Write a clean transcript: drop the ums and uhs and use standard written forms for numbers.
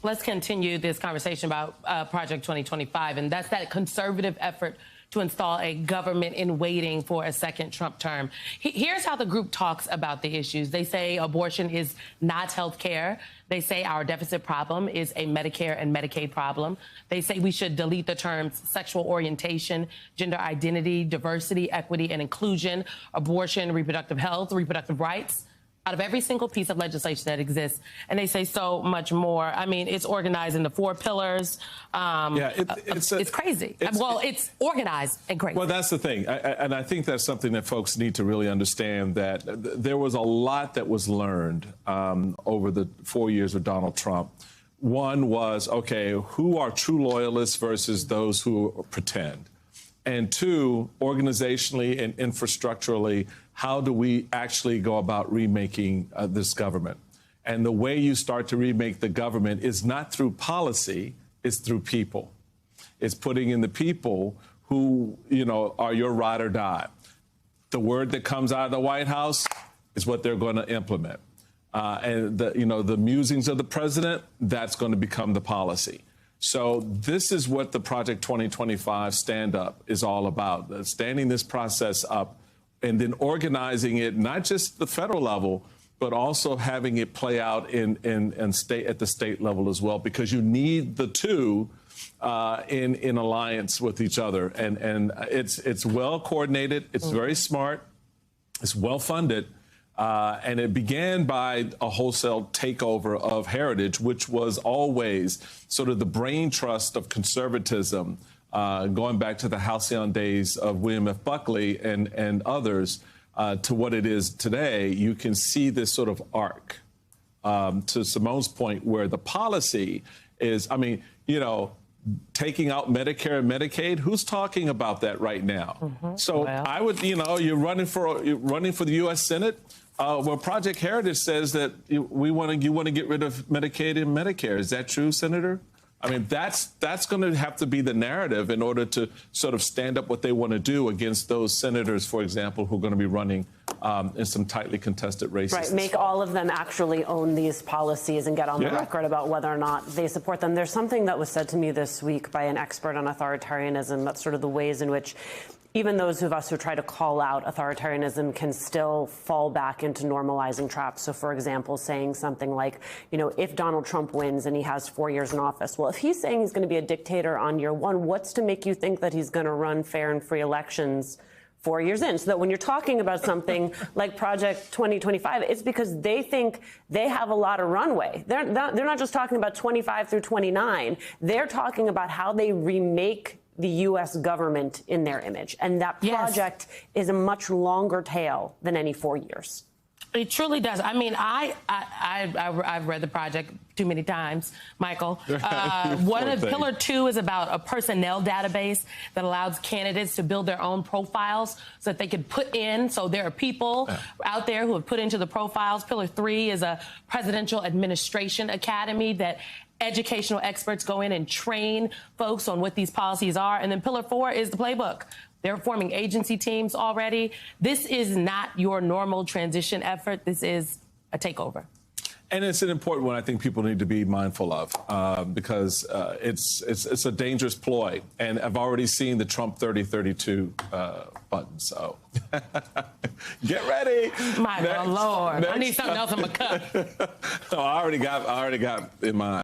Let's continue this conversation about Project 2025, and that's that conservative effort to install a government in waiting for a second Trump term. Here's how the group talks about the issues. They say abortion is not health care. They say our deficit problem is a Medicare and Medicaid problem. They say we should delete the terms sexual orientation, gender identity, diversity, equity, and inclusion, abortion, reproductive health, reproductive rights out of every single piece of legislation that exists. And they say so much more. I mean, it's organized into 4 pillars. It's crazy. It's organized and crazy. Well, that's the thing. And I think that's something that folks need to really understand, that there was a lot that was learned over the 4 years of Donald Trump. One was, okay, who are true loyalists versus those who pretend? And 2, organizationally and infrastructurally, how do we actually go about remaking this government? And the way you start to remake the government is not through policy, it's through people. It's putting in the people who, are your ride or die. The word that comes out of the White House is what they're going to implement. And the musings of the president, that's going to become the policy. So this is what the Project 2025 stand-up is all about, standing this process up and then organizing it, not just the federal level, but also having it play out in at the state level as well, because you need the two in alliance with each other. And it's well coordinated, it's very smart, it's well funded. And it began by a wholesale takeover of Heritage, which was always sort of the brain trust of conservatism, going back to the halcyon days of William F. Buckley and others, to what it is today. You can see this sort of arc, to Simone's point, where the policy is, taking out Medicare and Medicaid. Who's talking about that right now? So I would, you're running for the U.S. Senate. Well, Project Heritage says that you want to get rid of Medicaid and Medicare. Is that true, Senator? I mean, that's going to have to be the narrative in order to sort of stand up what they want to do against those senators, for example, who are going to be running in some tightly contested races. Right, make all of them actually own these policies and get on the record about whether or not they support them. There's something that was said to me this week by an expert on authoritarianism, that's sort of the ways in which even those of us who try to call out authoritarianism can still fall back into normalizing traps. So, for example, saying something like, if Donald Trump wins and he has 4 years in office, well, if he's saying he's going to be a dictator on year 1, what's to make you think that he's going to run fair and free elections 4 years in? So that when you're talking about something like Project 2025, it's because they think they have a lot of runway. They're not just talking about 25 through 29. They're talking about how they remake the U.S. government in their image. And that project is a much longer tail than any 4 years. It truly does. I mean, I've read the project too many times, Michael. Pillar 2 is about a personnel database that allows candidates to build their own profiles so that they could put in. So there are people out there who have put into the profiles. Pillar 3 is a presidential administration academy that educational experts go in and train folks on what these policies are. And then Pillar 4 is the playbook. They're forming agency teams already. This is not your normal transition effort. This is a takeover. And it's an important one I think people need to be mindful of, because it's a dangerous ploy. And I've already seen the Trump 3032 button. So get ready. My Lord. I need something else in my cup. I already got in mind.